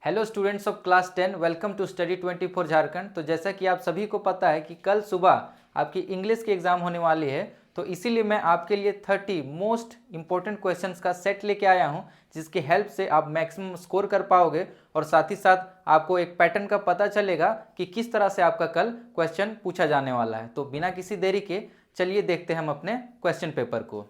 Hello students of class 10, welcome to study 24 Jharkhand. तो जैसा कि आप सभी को पता है कि कल सुबह आपकी इंग्लिश की एग्ज़ाम होने वाली है, तो इसीलिए मैं आपके लिए 30 मोस्ट इंपॉर्टेंट क्वेश्चंस का सेट लेके आया हूं, जिसकी हेल्प से आप मैक्सिमम स्कोर कर पाओगे और साथ ही साथ आपको एक पैटर्न का पता चलेगा कि किस तरह से आपका कल क्वेश्चन पूछा जाने वाला है। तो बिना किसी देरी के चलिए देखते हैं हम अपने क्वेश्चन पेपर को।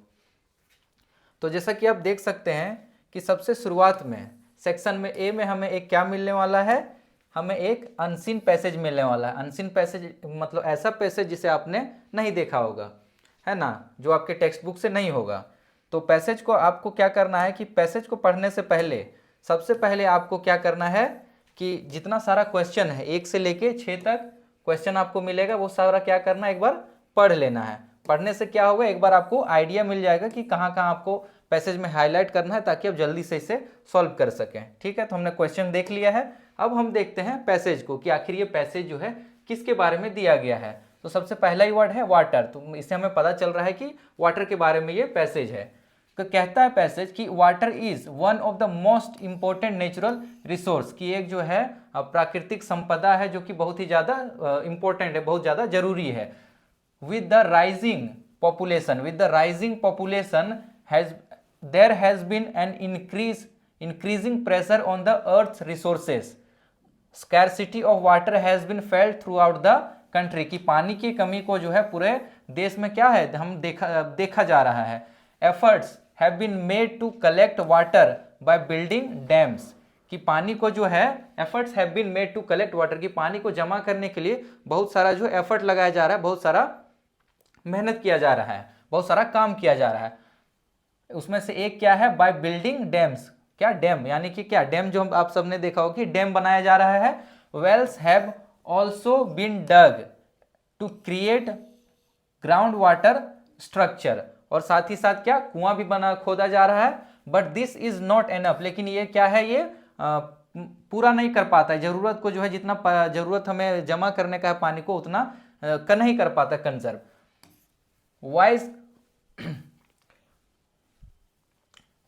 तो जैसा कि आप देख सकते हैं कि सबसे शुरुआत में सेक्शन में ए में हमें एक क्या मिलने वाला है, हमें एक अनसीन पैसेज मिलने वाला है। अनसीन पैसेज मतलब ऐसा पैसेज जिसे आपने नहीं देखा होगा, है ना, जो आपके टेक्स्ट बुक से नहीं होगा। तो पैसेज को आपको क्या करना है कि पैसेज को पढ़ने से पहले सबसे पहले आपको क्या करना है कि जितना सारा क्वेश्चन है 1 से लेके 6 तक क्वेश्चन आपको मिलेगा, वो सारा क्या करना है, एक बार पढ़ लेना है। पढ़ने से क्या होगा, एक बार आपको आइडिया मिल जाएगा कि कहाँ कहाँ आपको पैसेज में हाईलाइट करना है, ताकि आप जल्दी से इसे सॉल्व कर सकें। ठीक है, तो हमने क्वेश्चन देख लिया है। अब हम देखते हैं पैसेज को कि आखिर ये पैसेज जो है किसके बारे में दिया गया है। तो सबसे पहला ही वर्ड है वाटर, तो इससे हमें पता चल रहा है कि वाटर के बारे में ये पैसेज है। तो कहता है पैसेज कि water is one of the most important natural resource, की एक जो है प्राकृतिक संपदा है जो कि बहुत ही ज़्यादा इंपॉर्टेंट है, बहुत ज़्यादा जरूरी है। with the rising population there has been an increasing pressure on the earth's resources. Scarcity of water has been felt throughout the country, कि पानी की कमी को जो है पूरे देश में क्या है, हम देखा जा रहा है। Efforts have been made to collect water by building dams, कि पानी को जो है efforts have been made to collect water, कि पानी को जमा करने के लिए बहुत सारा जो एफर्ट लगाया जा रहा है, बहुत सारा मेहनत किया जा रहा है, बहुत सारा काम किया जा रहा है। उसमें से एक क्या है, बाय बिल्डिंग डैम्स। क्या डैम यानी कि क्या डैम, जो आप सबने देखा हो कि डैम बनाया जा रहा है। Wells have also been dug to create ground water structure, और साथ ही साथ क्या कुआं भी बना खोदा जा रहा है। But this is not enough, लेकिन ये क्या है, ये पूरा नहीं कर पाता है। जरूरत को जो है, जितना जरूरत हमें जमा करने का है पानी को, उतना नहीं कर पाता conserve.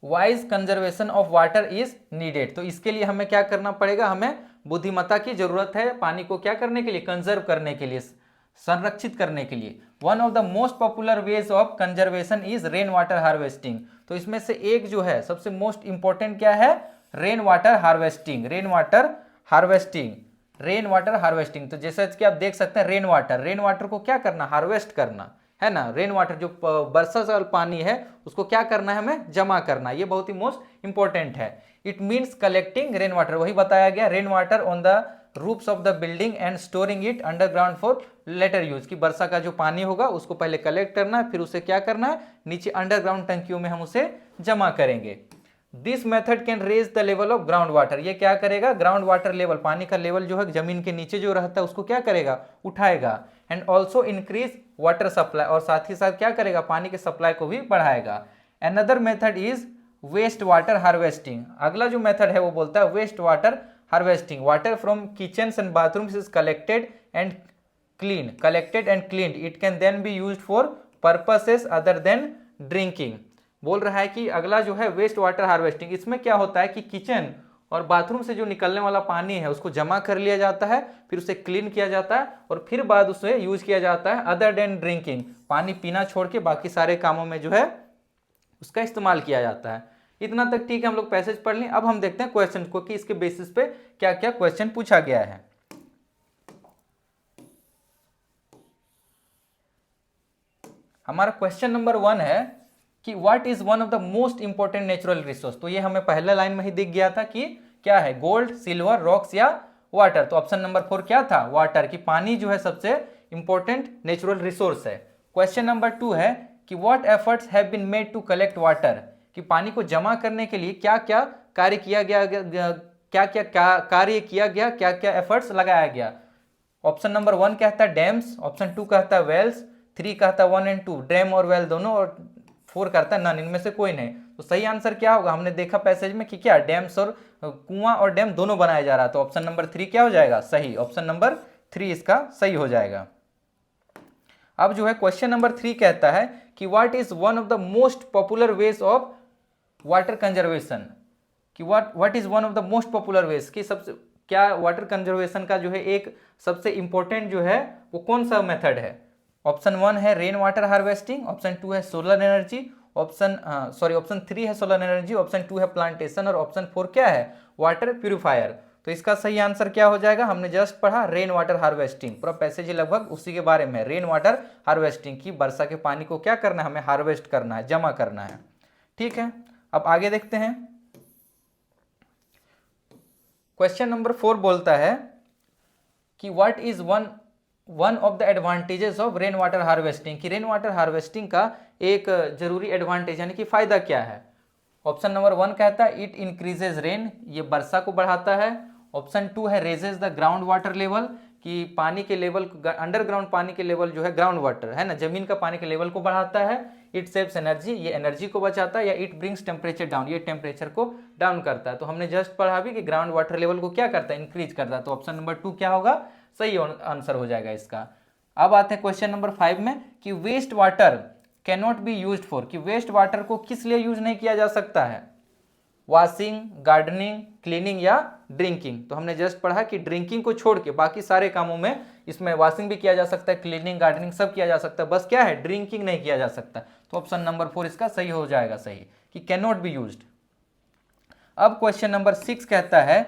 Wise conservation of water is needed, तो इसके लिए हमें क्या करना पड़ेगा, हमें बुद्धिमत्ता की जरूरत है पानी को क्या करने के लिए, कंजर्व करने के लिए, संरक्षित करने के लिए। One of the most popular ways of conservation is rain water harvesting, तो इसमें से एक जो है सबसे मोस्ट इंपॉर्टेंट क्या है, rain water harvesting. Rain water harvesting, तो जैसा कि आप देख सकते हैं, रेन वाटर को क्या करना, हार्वेस्ट करना, है ना। रेन वाटर जो वर्षा जल पानी है उसको क्या करना है, हमें जमा करना, ये बहुत ही मोस्ट इंपॉर्टेंट है। It means collecting rain water, वही बताया गया, rain water on the roofs of the building and storing it underground for later use, की वर्षा का जो पानी होगा उसको पहले कलेक्ट करना है, फिर उसे क्या करना है, नीचे अंडरग्राउंड टंकियों में हम उसे जमा करेंगे। This method can raise the level of ground water, ये क्या करेगा, ग्राउंड वाटर लेवल, पानी का लेवल जो है जमीन के नीचे जो रहता है उसको क्या करेगा, उठाएगा। And also increase water supply, और साथ ही साथ क्या करेगा, पानी के सप्लाई को भी बढ़ाएगा। Another method is waste water harvesting, अगला जो मेथड है वो बोलता है waste water harvesting. Water from kitchen and bathrooms is collected and cleaned, it can then be used for purposes other than drinking. बोल रहा है कि अगला जो है वेस्ट वाटर हार्वेस्टिंग, इसमें क्या होता है कि किचन और बाथरूम से जो निकलने वाला पानी है उसको जमा कर लिया जाता है, फिर उसे क्लीन किया जाता है और फिर बाद उसे यूज किया जाता है अदर देन ड्रिंकिंग, पानी पीना छोड़ के बाकी सारे कामों में जो है उसका इस्तेमाल किया जाता है। इतना तक ठीक है, हम लोग पैसेज पढ़ लें। अब हम देखते हैं क्वेश्चन को कि इसके बेसिस पे क्या क्या क्वेश्चन पूछा गया है। हमारा क्वेश्चन नंबर 1 है कि what is one of the most important natural resource, तो ये हमें पहले लाइन में ही दिख गया था कि क्या है, गोल्ड, सिल्वर, रॉक्स या वाटर। तो ऑप्शन नंबर 4 क्या था, वाटर, की पानी जो है सबसे इंपॉर्टेंट नेचुरल रिसोर्स है। क्वेश्चन नंबर 2 है कि what efforts have been made to collect water, कि पानी को जमा करने के लिए क्या क्या कार्य किया गया, क्या क्या एफर्ट्स लगाया गया। ऑप्शन नंबर 1 कहता है डैम्स, ऑप्शन 2 कहता है वेल्स, 3 कहता है 1 and 2 डैम और वेल दोनों, और 4 करता है नन, इनमें से कोई नहीं। तो सही आंसर क्या होगा, हमने देखा पैसेज में कि क्या डैम्स और कुआं और डैम दोनों बनाया जा रहा है, तो ऑप्शन नंबर 3 क्या हो जाएगा, सही, ऑप्शन नंबर 3 इसका सही हो जाएगा। अब जो है क्वेश्चन नंबर 3 कहता है कि what is one of the most popular ways of water conservation, कि what is one of the most popular ways, कि सबसे क्या वाटर कंजर्वेशन का जो है एक सबसे इंपॉर्टेंट जो है वो कौन सा मेथड है। ऑप्शन 1 है रेन वाटर हार्वेस्टिंग, ऑप्शन 2 है सोलर एनर्जी, ऑप्शन 3 है सोलर एनर्जी, ऑप्शन 2 है प्लांटेशन, और ऑप्शन 4 क्या है, वाटर प्यूरिफायर। तो इसका सही आंसर क्या हो जाएगा, हमने जस्ट पढ़ा रेन वाटर हार्वेस्टिंग, पूरा पैसेज लगभग उसी के बारे में, रेन वाटर हार्वेस्टिंग की वर्षा के पानी को क्या करना है, हमें हार्वेस्ट करना है, जमा करना है। ठीक है, अब आगे देखते हैं। क्वेश्चन नंबर 4 बोलता है कि what is one of the advantages of rain water harvesting, कि रेन वाटर हार्वेस्टिंग का एक जरूरी एडवांटेज यानी कि फायदा क्या है। ऑप्शन नंबर 1 कहता है इट इंक्रीजेज रेन, ये वर्षा को बढ़ाता है। ऑप्शन 2 है raises the ground water level, कि पानी के लेवल, अंडरग्राउंड पानी के लेवल जो है, ग्राउंड वाटर है ना, जमीन का पानी के लेवल को बढ़ाता है। इट सेव्स एनर्जी, ये एनर्जी को बचाता है। या इट ब्रिंग्स टेम्परेचर डाउन, ये टेम्परेचर को डाउन करता है। तो हमने जस्ट पढ़ा भी कि ग्राउंड वाटर लेवल को क्या करता है, इंक्रीज करता है। तो ऑप्शन नंबर 2 क्या होगा, सही आंसर हो जाएगा इसका। अब आते हैं क्वेश्चन नंबर 5 में कि waste water can not be used for, कि वेस्ट वाटर को किस लिए यूज नहीं किया जा सकता है, वॉशिंग, गार्डनिंग, क्लीनिंग या ड्रिंकिंग। तो हमने जस्ट पढ़ा कि ड्रिंकिंग को छोड़ के बाकी सारे कामों में इसमें वॉशिंग भी किया जा सकता है, क्लीनिंग, गार्डनिंग सब किया जा सकता है, बस क्या है, ड्रिंकिंग नहीं किया जा सकता। तो ऑप्शन नंबर 4 इसका सही हो जाएगा, सही कि कैन नॉट बी यूज्ड। अब क्वेश्चन नंबर 6 कहता है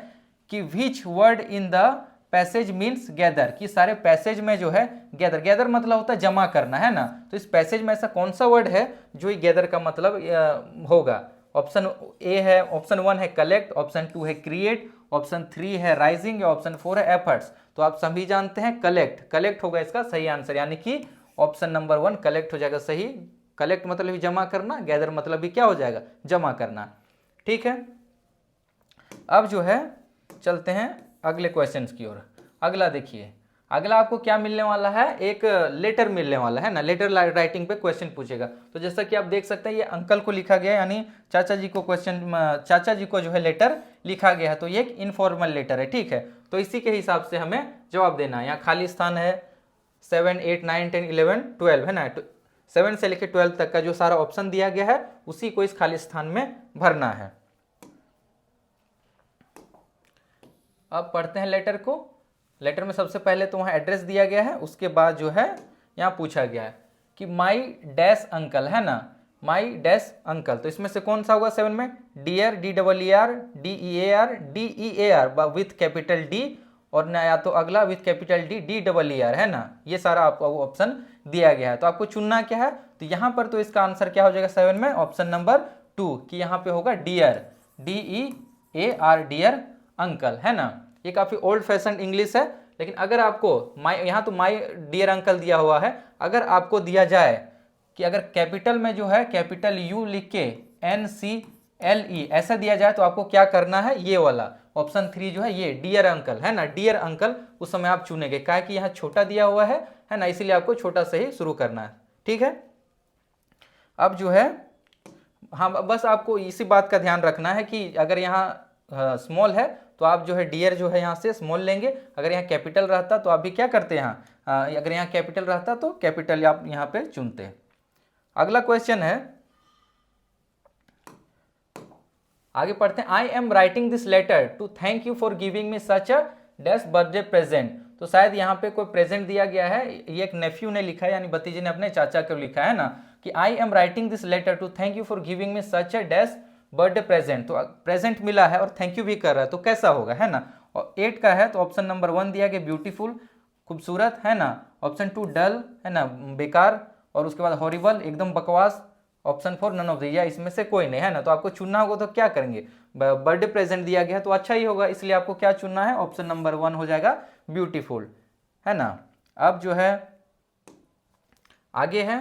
कि which word in the passage means gather, कि सारे पैसेज में जो है गैदर, गैदर मतलब होता है जमा करना है ना। तो इस पैसेज में ऐसा कौन सा वर्ड है जो गैदर का मतलब होगा। ऑप्शन ए है, ऑप्शन 1 है कलेक्ट, ऑप्शन 2 है क्रिएट, ऑप्शन 3 है राइजिंग, या ऑप्शन 4 है एफर्ट्स। तो आप सभी जानते हैं कलेक्ट, कलेक्ट होगा इसका सही आंसर, यानी कि ऑप्शन नंबर 1 कलेक्ट हो जाएगा सही। कलेक्ट मतलब भी जमा करना, गैदर मतलब भी क्या हो जाएगा, जमा करना। ठीक है, अब जो है चलते हैं अगले क्वेश्चंस की ओर। अगला देखिए, अगला आपको क्या मिलने वाला है, एक लेटर मिलने वाला है ना, लेटर राइटिंग पे क्वेश्चन पूछेगा। तो जैसा कि आप देख सकते हैं ये अंकल को लिखा गया है, यानी चाचा जी को क्वेश्चन, चाचा जी को जो है लेटर लिखा गया है। तो ये एक इनफॉर्मल लेटर है, ठीक है। तो इसी के हिसाब से हमें जवाब देना है। यहाँ खाली स्थान है 7, 8, 9, 10, 11, 12 है ना, 7 से लेकर 12 तक का जो सारा ऑप्शन दिया गया है उसी को इस खाली स्थान में भरना है। अब पढ़ते हैं लेटर को। लेटर में सबसे पहले तो वहाँ एड्रेस दिया गया है, उसके बाद जो है यहाँ पूछा गया है कि माई डैश अंकल है ना, माई डैश अंकल। तो इसमें से कौन सा होगा 7 में, dear, DEER, DEAR, DEAR with capital D, और ना या तो अगला विथ कैपिटल D, DEER है ना। ये सारा आपको ऑप्शन दिया गया है। तो आपको चुनना क्या है, तो यहाँ पर तो इसका आंसर क्या हो जाएगा 7 में, ऑप्शन नंबर 2 कि यहाँ पे होगा डियर, DEAR, डियर अंकल है ना। ये काफ़ी ओल्ड फैशन इंग्लिश है, लेकिन अगर आपको माई, यहाँ तो माई डियर अंकल दिया हुआ है, अगर आपको दिया जाए कि अगर कैपिटल में जो है कैपिटल U लिख के NCLE ऐसा दिया जाए तो आपको क्या करना है, ये वाला ऑप्शन 3 जो है ये डियर अंकल है ना, डियर अंकल, उस समय आप चुनेंगे। क्या है कि यहाँ छोटा दिया हुआ है ना, इसीलिए आपको छोटा से ही शुरू करना है। ठीक है, अब जो है हाँ बस आपको इसी बात का ध्यान रखना है कि अगर यहाँ स्मॉल है तो आप जो है डियर जो है यहाँ से स्मॉल लेंगे, अगर यहाँ कैपिटल रहता तो आप भी क्या करते हैं यहाँ, अगर यहाँ कैपिटल रहता तो कैपिटल आप यहाँ पे चुनते हैं। अगला क्वेश्चन है, आगे पढ़ते हैं। I am writing this letter to thank you for giving me such a dash birthday present. तो शायद यहाँ पे कोई प्रेजेंट दिया गया है, ये एक नेफ्यू ने लिखा है, यानी भतीजे ने अपने चाचा को लिखा है ना कि I am writing this letter to thank you for giving me such a dash birthday present. तो प्रेजेंट मिला है और थैंक यू भी कर रहा है, तो कैसा होगा है ना। और 8 का है तो ऑप्शन नंबर 1 दिया गया ब्यूटीफुल, खूबसूरत है ना। ऑप्शन 2 डल है ना, बेकार, और उसके बाद हॉरिबल, एकदम बकवास। ऑप्शन 4 नन ऑफ द, या इसमें से कोई नहीं है ना। तो आपको चुनना होगा, तो क्या करेंगे, बर्थडे प्रेजेंट दिया गया है तो अच्छा ही होगा, इसलिए आपको क्या चुनना है, ऑप्शन नंबर 1 हो जाएगा ब्यूटीफुल है ना। अब जो है आगे है,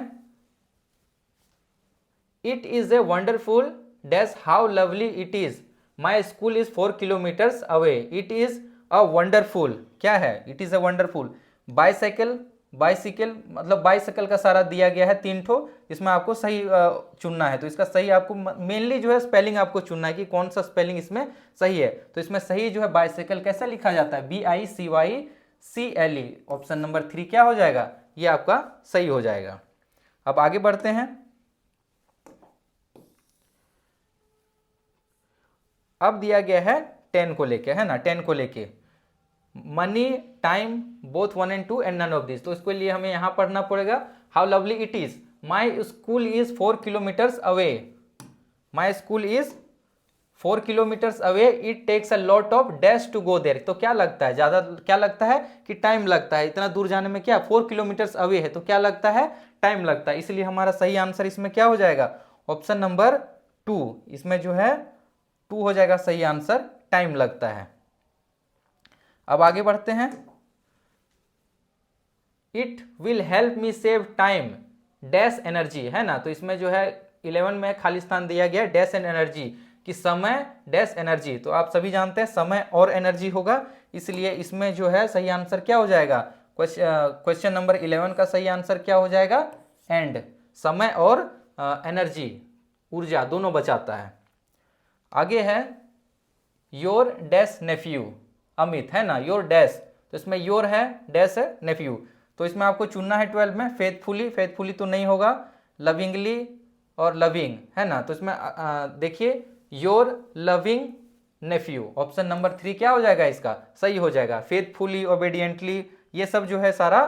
it is a wonderful dash how lovely it is, my school is 4 kilometres away, it is a wonderful, क्या है, it is a wonderful. Bicycle, bicycle मतलब बाइसाइकिल का सारा दिया गया है 3 ठो, इसमें आपको सही चुनना है। तो इसका सही आपको मेनली जो है स्पेलिंग आपको चुनना है कि कौन सा स्पेलिंग इसमें सही है। तो इसमें सही जो है बाइसाइकिल कैसा लिखा जाता है, BICYCLE, ऑप्शन नंबर 3 क्या हो जाएगा, ये आपका सही हो जाएगा। अब आगे बढ़ते हैं। अब दिया गया है 10 को लेके, है ना, 10 को लेके, money time both 1 and 2 and none of this. तो इसके लिए हमें यहाँ पढ़ना पड़ेगा how lovely it is, my school is 4 kilometres away, my school is 4 kilometres away, it takes a lot of dash to go there. तो क्या लगता है, ज्यादा क्या लगता है कि टाइम लगता है, इतना दूर जाने में क्या 4 किलोमीटर्स अवे है तो क्या लगता है, टाइम लगता है। इसलिए हमारा सही आंसर इसमें क्या हो जाएगा, ऑप्शन नंबर 2, इसमें जो है 2 हो जाएगा सही आंसर, टाइम लगता है। अब आगे बढ़ते हैं, it will help me save time dash energy, है ना। तो इसमें जो है 11 में खाली स्थान दिया गया डैश एंड एनर्जी, कि समय डैश एनर्जी। तो आप सभी जानते हैं समय और एनर्जी होगा, इसलिए इसमें जो है सही आंसर क्या हो जाएगा, क्वेश्चन नंबर 11 का सही आंसर क्या हो जाएगा, एंड, समय और एनर्जी, ऊर्जा दोनों बचाता है। आगे है योर डैश नेफ्यू अमित, है ना, योर डैश, तो इसमें योर है, डैश है, नेफ्यू। तो इसमें आपको चुनना है 12 में, फेथफुली, फेथफुली तो नहीं होगा, लविंगली और लविंग, है ना। तो इसमें देखिए your loving nephew, option number 3 क्या हो जाएगा, इसका सही हो जाएगा। फेथफुली, ओबीडियंटली, ये सब जो है सारा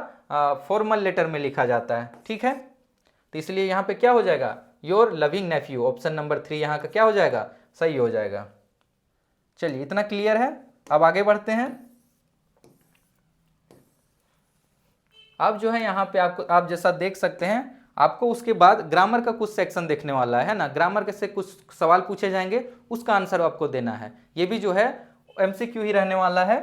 फॉर्मल लेटर में लिखा जाता है, ठीक है। तो इसलिए यहाँ पे क्या हो जाएगा, your loving nephew, option number 3 यहाँ का क्या हो जाएगा, सही हो जाएगा। चलिए इतना क्लियर है, अब आगे बढ़ते हैं। अब जो है यहाँ पे आपको, आप जैसा देख सकते हैं, आपको उसके बाद ग्रामर का कुछ सेक्शन देखने वाला है ना, ग्रामर के से कुछ सवाल पूछे जाएंगे, उसका आंसर आपको देना है। ये भी जो है एमसीक्यू ही रहने वाला है।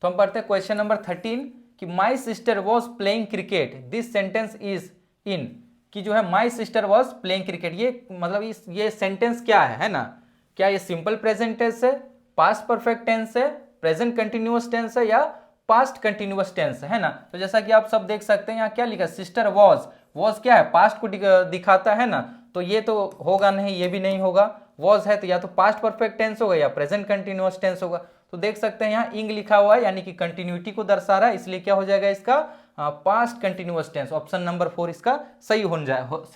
तो हम पढ़ते हैं क्वेश्चन नंबर 13 कि my sister was playing cricket, this sentence is in, कि जो है my sister was playing cricket, ये मतलब ये सेंटेंस क्या है ना, क्या ये सिंपल प्रेजेंट टेंस है, पास्ट परफेक्ट टेंस है, प्रेजेंट कंटिन्यूअस टेंस है, या पास्ट कंटिन्यूअस टेंस है ना। तो जैसा कि आप सब देख सकते हैं यहाँ क्या लिखा, सिस्टर वॉज, वॉज क्या है, पास्ट को दिखाता है ना, तो ये तो होगा नहीं, ये भी नहीं होगा। वॉज है तो या तो पास्ट परफेक्ट टेंस होगा या प्रेजेंट कंटिन्यूअस टेंस होगा। तो देख सकते हैं यहाँ इंग लिखा हुआ है, यानी कि कंटिन्यूटी को दर्शा रहा है, इसलिए क्या हो जाएगा इसका, past continuous tense, option number 4 इसका सही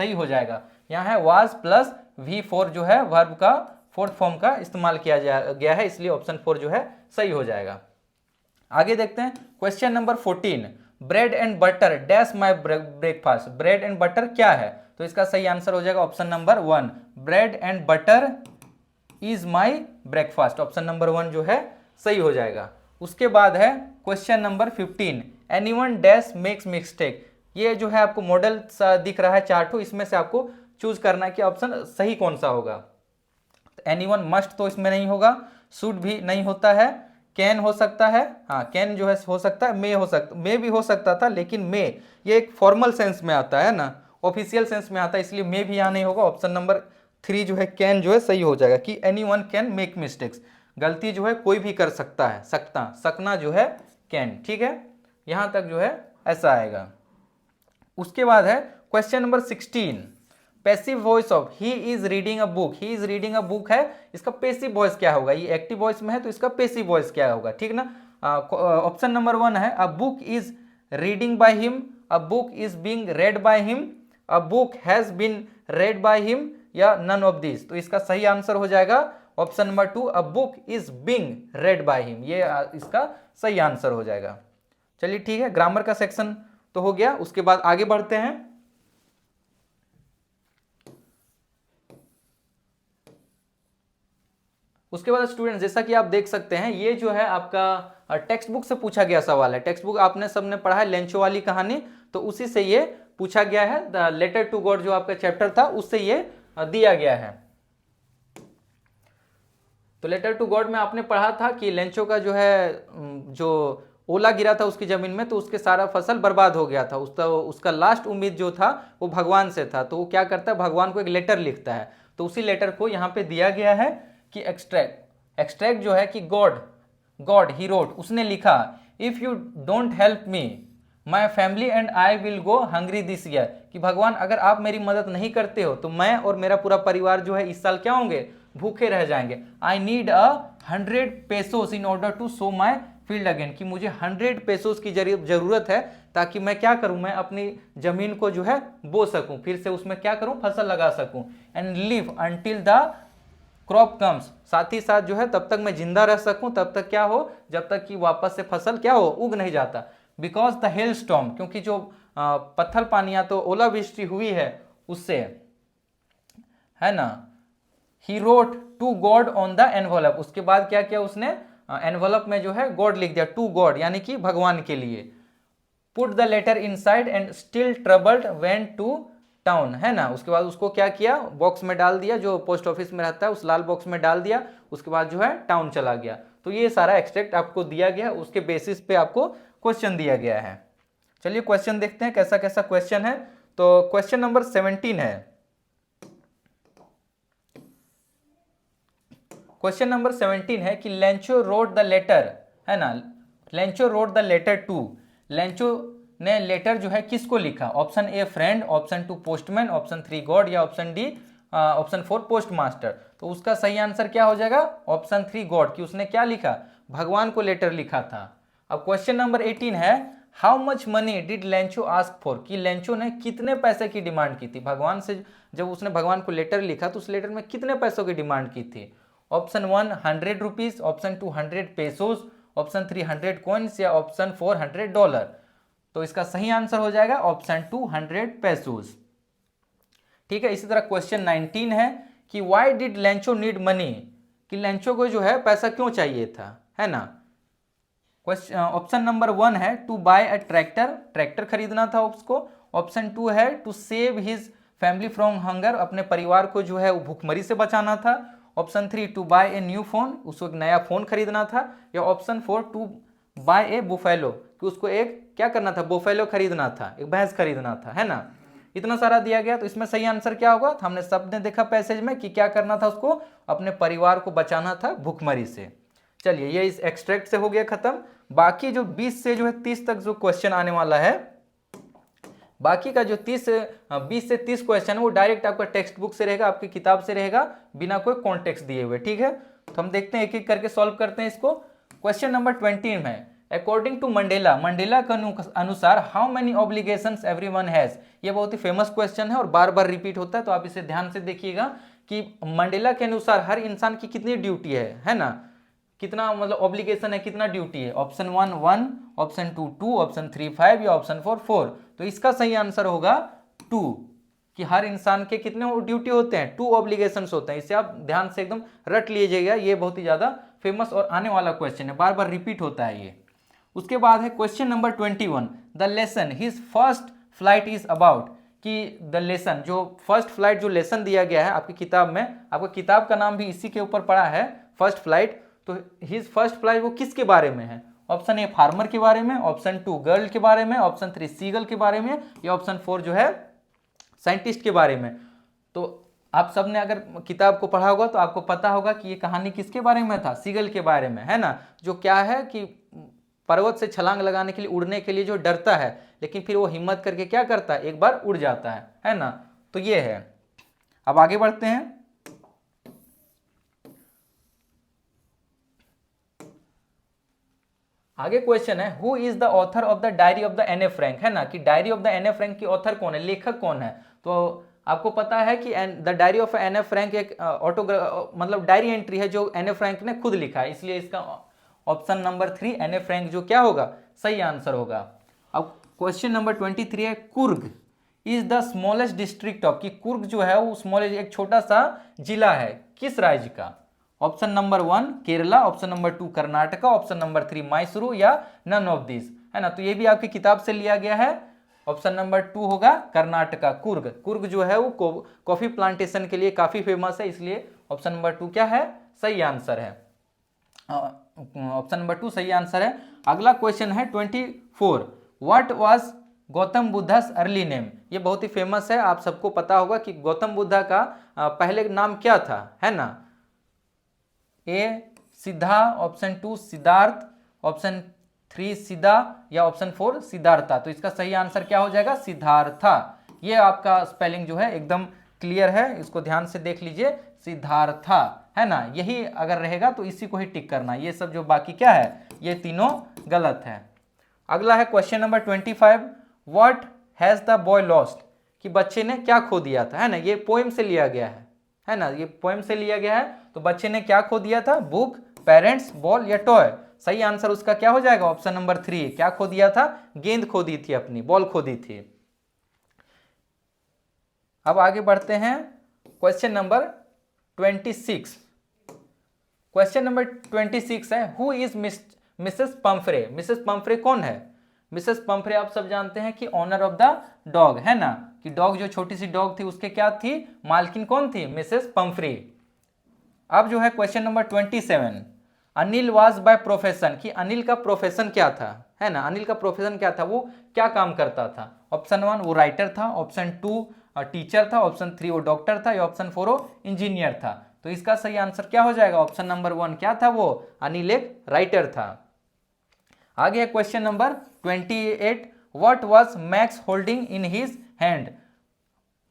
हो जाएगा। यहाँ है वाज प्लस V4 जो है वर्ब का फोर्थ फॉर्म का इस्तेमाल किया गया है, इसलिए ऑप्शन 4 जो है सही हो जाएगा। आगे देखते हैं question number 14, bread and butter dash my breakfast, bread and butter क्या है, तो इसका सही आंसर हो जाएगा option number 1, bread and butter is my breakfast, option number 1 जो है सही हो जाएगा। उसके बाद है question number 15, anyone dash makes mistake, ये जो है आपको मॉडल दिख रहा है चार्ट, इसमें से आपको चूज करना है कि ऑप्शन सही कौन सा होगा। एनीवन मस्ट तो इसमें नहीं होगा, शुड भी नहीं होता है, कैन हो सकता है, हाँ कैन जो है हो सकता है, मे भी हो सकता था, लेकिन मे ये एक फॉर्मल सेंस में आता है ना, ऑफिशियल सेंस में आता है, इसलिए मे भी यहाँ नहीं होगा। ऑप्शन नंबर 3 जो है कैन जो है सही हो जाएगा, कि एनीवन कैन मेक मिस्टेक्स, गलती जो है कोई भी कर सकता है, सकना जो है कैन, ठीक है, यहाँ तक जो है ऐसा आएगा। उसके बाद है question number 16, passive voice of he is reading a book, he is reading a book है, इसका पैसिव वॉइस क्या होगा, ये एक्टिव वॉइस में है तो इसका पैसिव वॉइस क्या होगा, ठीक ना। ऑप्शन नंबर 1 है a book is reading by him, a book is being read by him, a book has been read by him, या नन ऑफ दिस। तो इसका सही आंसर हो जाएगा option number 2, a book is being read by him, ये इसका सही answer हो जाएगा। चलिए ठीक है, ग्रामर का सेक्शन तो हो गया। उसके बाद आगे बढ़ते हैं, उसके बाद स्टूडेंट जैसा कि आप देख सकते हैं, ये जो है आपका टेक्स्ट बुक से पूछा गया सवाल है। टेक्स्ट बुक आपने सबने पढ़ा है लेंचो वाली कहानी, तो उसी से ये पूछा गया है। द लेटर टू गॉड जो आपका चैप्टर था उससे ये दिया गया है। तो लेटर टू गॉड में आपने पढ़ा था कि लेंचो का जो है जो ओला गिरा था उसकी जमीन में, तो उसके सारा फसल बर्बाद हो गया था। उसका लास्ट उम्मीद जो था वो भगवान से था। तो वो क्या करता है, भगवान को एक लेटर लिखता है। तो उसी लेटर को यहाँ पे दिया गया है कि एक्सट्रैक्ट जो है कि गॉड ही रोट, उसने लिखा, if you don't help me my family and I will go hungry this year, कि भगवान अगर आप मेरी मदद नहीं करते हो तो मैं और मेरा पूरा परिवार जो है इस साल क्या होंगे, भूखे रह जाएंगे। I need 100 pesos in order to sow my field again, कि मुझे 100 पेसोस की जरूरत है ताकि मैं क्या करूं, मैं अपनी जमीन को जो है बो सकूं, फिर से उसमें क्या करूं, फसल लगा सकूं। And live until the crop comes, साथ ही साथ जो है तब तक मैं जिंदा रह सकूं, तब तक क्या हो, जब तक कि वापस से फसल क्या हो, उग नहीं जाता। बिकॉज द हेल स्टॉर्म, क्योंकि जो पत्थर पानी या तो ओलावृष्टि हुई है उससे, है ना। He wrote to God on the envelope, उसके बाद क्या किया उसने, एनवलप में जो है गॉड लिख दिया, टू गॉड यानी कि भगवान के लिए। Put the letter inside and still troubled went to town, है ना। उसके बाद उसको क्या किया, बॉक्स में डाल दिया, जो पोस्ट ऑफिस में रहता है उस लाल बॉक्स में डाल दिया, उसके बाद जो है टाउन चला गया। तो ये सारा एक्सट्रैक्ट आपको दिया गया, उसके बेसिस पे आपको क्वेश्चन दिया गया है। चलिए क्वेश्चन देखते हैं कैसा कैसा क्वेश्चन है। तो क्वेश्चन नंबर 17 है, क्वेश्चन नंबर 17 है कि लेंचो रोट द लेटर, है ना, Lencho wrote the letter to, Lencho ने लेटर जो है किसको लिखा, option A friend, option 2 postman, option 3 god, या option D option 4 post master. तो उसका सही आंसर क्या हो जाएगा, ऑप्शन 3 गॉड, कि उसने क्या लिखा, भगवान को लेटर लिखा था। अब क्वेश्चन नंबर 18 है, how much money did Lencho ask for, कि लेंचो ने कितने पैसे की डिमांड की थी भगवान से, जब उसने भगवान को लेटर लिखा तो उस लेटर में कितने पैसों की डिमांड की थी। Option 1 100 rupees, option 2 100 pesos, option 3 100 coins, या ऑप्शन 4 $100। तो इसका सही आंसर हो जाएगा ऑप्शन 2 100 पेसोज। ठीक है। इसी तरह क्वेश्चन 19 है कि why did Lencho need money, कि लेंचो को जो है पैसा क्यों चाहिए था, है ना। ऑप्शन नंबर 1 है to buy a tractor, tractor खरीदना था उसको। ऑप्शन 2 है to save his family from hunger, अपने परिवार को जो है भूखमरी से बचाना था। Option 3 to buy a new phone, उसको एक नया फोन खरीदना था। या option 4 to buy a buffalo, कि उसको एक क्या करना था, बुफेलो खरीदना था, एक भैंस खरीदना था, है ना। इतना सारा दिया गया, तो इसमें सही आंसर क्या होगा, तो हमने सब ने देखा पैसेज में कि क्या करना था, उसको अपने परिवार को बचाना था भूखमरी से। चलिए ये इस एक्सट्रैक्ट से हो गया खत्म। बाकी जो 20 से जो है 30 तक जो क्वेश्चन आने वाला है, बाकी का जो 20 से 30 क्वेश्चन है वो डायरेक्ट आपका टेक्स्ट बुक से रहेगा, आपकी किताब से रहेगा, बिना कोई कॉन्टेक्स्ट दिए हुए। ठीक है, तो हम देखते हैं एक एक करके सॉल्व करते हैं इसको। क्वेश्चन नंबर 20 में, अकॉर्डिंग टू मंडेला, मंडेला के अनुसार how many obligations everyone has, ये बहुत ही फेमस क्वेश्चन है और बार बार रिपीट होता है, तो आप इसे ध्यान से देखिएगा कि मंडेला के अनुसार हर इंसान की कितनी ड्यूटी है ना, कितना मतलब ऑब्लिगेशन है, कितना ड्यूटी है। ऑप्शन 1 1, ऑप्शन 2 2, ऑप्शन 3 5, या ऑप्शन 4 4। तो इसका सही आंसर होगा 2, कि हर इंसान के कितने ड्यूटी होते हैं, 2 ऑब्लिगेशंस होते हैं। इसे आप ध्यान से एकदम रट लीजिएगा, ये बहुत ही ज्यादा फेमस और आने वाला क्वेश्चन है, बार बार रिपीट होता है ये। उसके बाद है question number 21, the lesson his first flight is about, कि द लेसन, जो फर्स्ट फ्लाइट जो लेसन दिया गया है आपकी किताब में, आपको किताब का नाम भी इसी के ऊपर पड़ा है, फर्स्ट फ्लाइट। तो हिज फर्स्ट फ्लाइट वो किसके बारे में है, ऑप्शन ए फार्मर के बारे में, ऑप्शन 2 गर्ल के बारे में, ऑप्शन 3 सीगल के बारे में, या ऑप्शन 4 जो है साइंटिस्ट के बारे में। तो आप सबने अगर किताब को पढ़ा होगा तो आपको पता होगा कि ये कहानी किसके बारे में था, सीगल के बारे में, है ना। जो क्या है कि पर्वत से छलांग लगाने के लिए, उड़ने के लिए जो डरता है, लेकिन फिर वो हिम्मत करके क्या करता है, एक बार उड़ जाता है ना। तो ये है। अब आगे बढ़ते हैं। आगे क्वेश्चन है, who is the author of the diary of the Anne Frank, है ना, कि diary of the Anne Frank की ऑथर कौन है, लेखक कौन है। तो आपको पता है कि the diary of Anne Frank एक मतलब डायरी एंट्री है जो एन ए फ्रैंक ने खुद लिखा है, इसलिए इसका option number 3 Anne Frank जो क्या होगा, सही आंसर होगा। अब क्वेश्चन नंबर 23 है, Coorg is the smallest district of, कि कुर्ग जो है वो स्मॉलेस्ट एक छोटा सा जिला है, किस राज्य का। Option number 1 Kerala, option number 2 Karnataka, option number 3 Mysuru, या नन ऑफ दिस, है ना। तो ये भी आपकी किताब से लिया गया है। ऑप्शन नंबर 2 होगा कर्नाटका, कुर्ग। कुर्ग जो है वो कॉफी प्लांटेशन के लिए काफी फेमस है, इसलिए ऑप्शन नंबर 2 क्या है, सही आंसर है। ऑप्शन नंबर 2 सही आंसर है। अगला क्वेश्चन है 24, what was Gautam Buddhas early name, ये बहुत ही फेमस है, आप सबको पता होगा कि गौतम बुद्धा का पहले नाम क्या था, है ना। ए सिद्धा, ऑप्शन 2 सिद्धार्थ, ऑप्शन 3 सिद्धा, या ऑप्शन 4 सिद्धार्था। तो इसका सही आंसर क्या हो जाएगा, सिद्धार्था। ये आपका स्पेलिंग जो है एकदम क्लियर है, इसको ध्यान से देख लीजिए, सिद्धार्था, है ना। यही अगर रहेगा तो इसी को ही टिक करना, ये सब जो बाकी क्या है ये तीनों गलत है। अगला है question number 25, what has the boy lost, कि बच्चे ने क्या खो दिया था, है ना। ये पोएम से लिया गया है है ना, ये पोएम से लिया गया है। तो बच्चे ने क्या खो दिया था, बुक, पेरेंट्स, बॉल या टॉय। सही आंसर उसका क्या हो जाएगा, ऑप्शन नंबर 3। क्या खो दिया था, गेंद खो दी थी, अपनी बॉल खो दी थी। अब आगे बढ़ते हैं क्वेश्चन नंबर 26। क्वेश्चन नंबर 26 है, who is Mrs Pomfrey. Mrs Pomfrey कौन है। मिसेस पंफ्रे आप सब जानते हैं कि ऑनर ऑफ द डॉग, है ना, कि डॉग जो छोटी सी डॉग थी उसके क्या थी, मालकिन कौन थी, मिसेस पंफ्रे। अब जो है question number 27, Anil was by profession, कि अनिल का प्रोफेशन क्या था, है ना, अनिल का प्रोफेशन क्या था, वो क्या काम करता था। ऑप्शन 1 वो राइटर था, ऑप्शन 2 टीचर था, ऑप्शन 3 वो डॉक्टर था, या ऑप्शन 4 वो इंजीनियर था। तो इसका सही आंसर क्या हो जाएगा, ऑप्शन नंबर 1 क्या था, वो अनिल एक राइटर था। आगे है question number 28, what was max holding in his hand.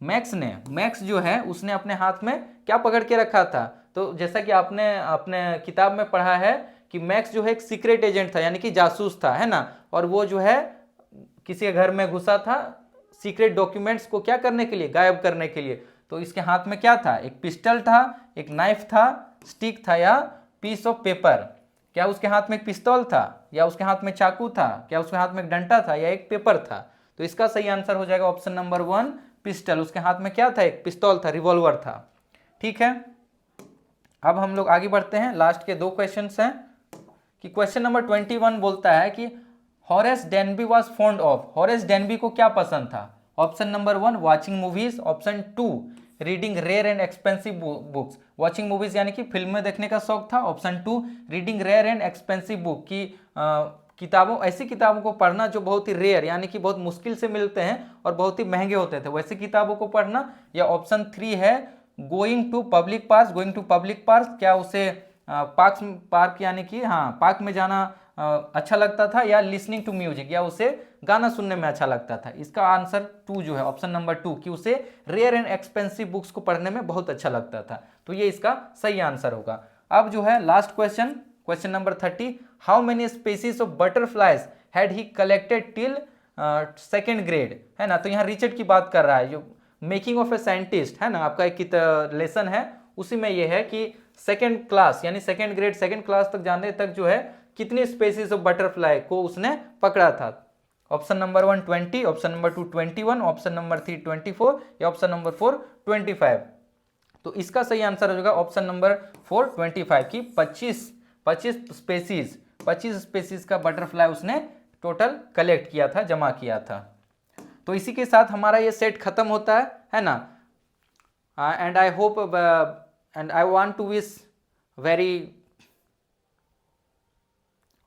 Max जो है उसने अपने हाथ में क्या पकड़ के रखा था। तो जैसा कि आपने अपने किताब में पढ़ा है कि मैक्स जो है एक सीक्रेट एजेंट था, यानी कि जासूस था, है ना, और वो जो है किसी के घर में घुसा था सीक्रेट डॉक्यूमेंट्स को क्या करने के लिए, गायब करने के लिए। तो इसके हाथ में क्या था, एक पिस्टल था, एक नाइफ था, स्टिक था, या पीस ऑफ पेपर। क्या उसके हाथ में एक पिस्तौल था, या उसके हाथ में चाकू था, क्या उसके हाथ में एक डंडा था, या एक पेपर था। तो इसका सही आंसर हो जाएगा ऑप्शन नंबर 1 पिस्टल। उसके हाथ में क्या था, एक पिस्तौल था, रिवॉल्वर था। ठीक है, अब हम लोग आगे बढ़ते हैं, लास्ट के 2 क्वेश्चंस हैं। कि क्वेश्चन नंबर 21 बोलता है कि Horace Denby was fond of. Horace Denby को क्या पसंद था। Option number 1 watching movies, option 2 reading rare and expensive books. Watching movies यानी कि फिल्में देखने का शौक था, option 2 reading rare and expensive book, की किताबों, ऐसी किताबों को पढ़ना जो बहुत ही रेयर यानी कि बहुत मुश्किल से मिलते हैं और बहुत ही महंगे होते थे, वैसी किताबों को पढ़ना। या ऑप्शन 3 है going to public park. Going to public park, क्या उसे पार्क यानी कि हाँ पार्क में जाना अच्छा लगता था, या लिसनिंग टू म्यूजिक, या उसे गाना सुनने में अच्छा लगता था। इसका आंसर 2 जो है ऑप्शन नंबर 2 कि उसे रेयर एंड एक्सपेंसिव बुक्स को पढ़ने में बहुत अच्छा लगता था। तो ये इसका सही आंसर होगा। अब जो है last question, question number 30, how many species of butterflies had he collected till 2nd grade, है ना। तो यहाँ रिचर्ड की बात कर रहा है, जो मेकिंग ऑफ ए साइंटिस्ट, है ना, आपका एक लेसन है, उसी में ये है कि 2nd क्लास यानी 2nd ग्रेड 2nd क्लास तक जाने तक जो है कितनी स्पेसीज ऑफ बटरफ्लाई को उसने पकड़ा था। Option number 1 20, option number 2 21, option number 3 24, या ऑप्शन नंबर 4 25। तो इसका सही आंसर हो जाएगा ऑप्शन नंबर 4 25 की 25 स्पेसीज का बटरफ्लाई उसने टोटल कलेक्ट किया था, जमा किया था। तो इसी के साथ हमारा ये सेट खत्म होता है ना। And I hope and I want to wish very,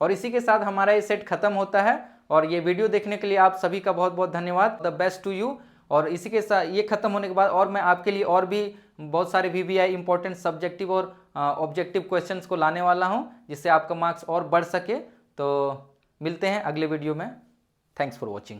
और इसी के साथ हमारा ये सेट खत्म होता है। और ये वीडियो देखने के लिए आप सभी का बहुत बहुत धन्यवाद, द बेस्ट टू यू। और इसी के साथ ये खत्म होने के बाद और मैं आपके लिए और भी बहुत सारे VBI इंपॉर्टेंट सब्जेक्टिव और ऑब्जेक्टिव क्वेश्चंस को लाने वाला हूं, जिससे आपका मार्क्स और बढ़ सके। तो मिलते हैं अगले वीडियो में। Thanks for watching.